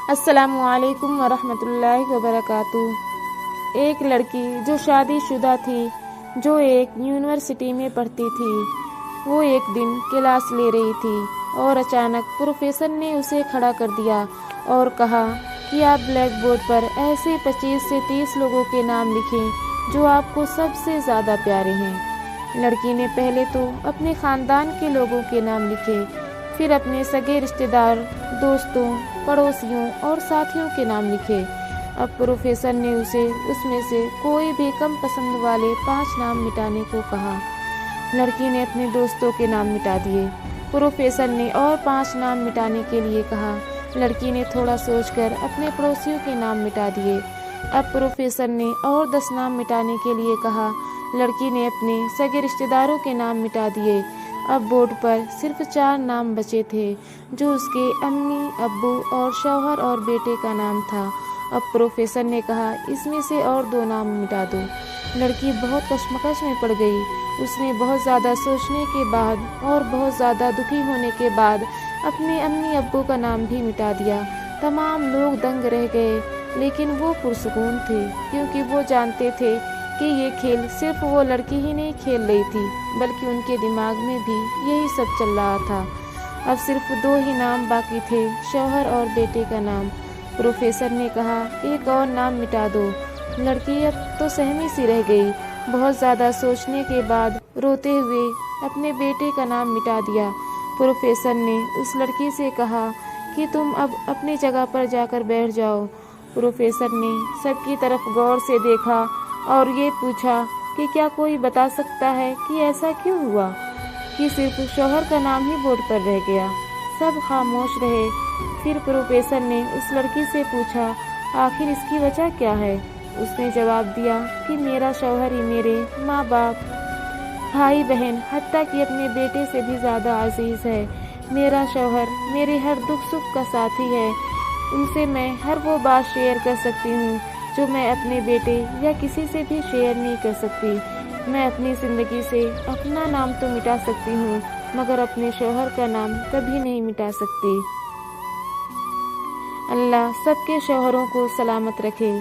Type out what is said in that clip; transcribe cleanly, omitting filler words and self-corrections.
السلام علیکم ورحمۃ اللہ وبرکاتہ۔ ایک لڑکی جو شادی شدہ تھی، جو ایک یونیورسٹی میں پڑھتی تھی، وہ ایک دن کلاس لے رہی تھی اور اچانک پروفیسر نے اسے کھڑا کر دیا اور کہا کہ آپ بلیک بورڈ پر ایسے 25 سے 30 لوگوں کے نام لکھیں جو آپ کو سب سے زیادہ پیارے ہیں۔ لڑکی نے پہلے تو اپنے خاندان کے لوگوں کے نام لکھے، پھر اپنے سگے رشتہ دار، دوستوں، پڑوسیوں اور ساتھیوں کے نام لکھے۔ اب پروفیسر نے اسے اس میں سے کوئی بھی کم پسند والے 5 نام مٹانے کو کہا۔ لڑکی نے اپنے دوستوں کے نام مٹا دیے۔ پروفیسر نے اور 5 نام مٹانے کے لیے کہا۔ لڑکی نے تھوڑا سوچ کر اپنے پڑوسیوں کے نام مٹا دیے۔ اب پروفیسر نے اور 10 نام مٹانے کے لیے کہا۔ لڑکی نے اپنے سگے رشتہ داروں کے نام مٹا دیے۔ اب بورڈ پر صرف 4 نام بچے تھے، جو اس کے امی، ابو اور شوہر اور بیٹے کا نام تھا۔ اب پروفیسر نے کہا، اس میں سے اور 2 نام مٹا دو۔ لڑکی بہت کشمکش میں پڑ گئی۔ اس نے بہت زیادہ سوچنے کے بعد اور بہت زیادہ دکھی ہونے کے بعد اپنے امی ابو کا نام بھی مٹا دیا۔ تمام لوگ دنگ رہ گئے، لیکن وہ پرسکون تھے، کیونکہ وہ جانتے تھے کہ یہ کھیل صرف وہ لڑکی ہی نہیں کھیل رہی تھی، بلکہ ان کے دماغ میں بھی یہی سب چل رہا تھا۔ اب صرف 2 ہی نام باقی تھے، شوہر اور بیٹے کا نام۔ پروفیسر نے کہا، ایک اور نام مٹا دو۔ لڑکی اب تو سہمی سی رہ گئی۔ بہت زیادہ سوچنے کے بعد روتے ہوئے اپنے بیٹے کا نام مٹا دیا۔ پروفیسر نے اس لڑکی سے کہا کہ تم اب اپنی جگہ پر جا کر بیٹھ جاؤ۔ پروفیسر نے سب کی طرف غور سے دیکھا اور یہ پوچھا کہ کیا کوئی بتا سکتا ہے کہ ایسا کیوں ہوا کہ صرف شوہر کا نام ہی بورڈ پر رہ گیا؟ سب خاموش رہے۔ پھر پروفیسر نے اس لڑکی سے پوچھا، آخر اس کی وجہ کیا ہے؟ اس نے جواب دیا کہ میرا شوہر ہی میرے ماں باپ، بھائی بہن، حتیٰ کہ اپنے بیٹے سے بھی زیادہ عزیز ہے۔ میرا شوہر میرے ہر دکھ سکھ کا ساتھی ہے۔ ان سے میں ہر وہ بات شیئر کر سکتی ہوں جو میں اپنے بیٹے یا کسی سے بھی شیئر نہیں کر سکتی۔ میں اپنی زندگی سے اپنا نام تو مٹا سکتی ہوں، مگر اپنے شوہر کا نام کبھی نہیں مٹا سکتی۔ اللہ سب کے شوہروں کو سلامت رکھے۔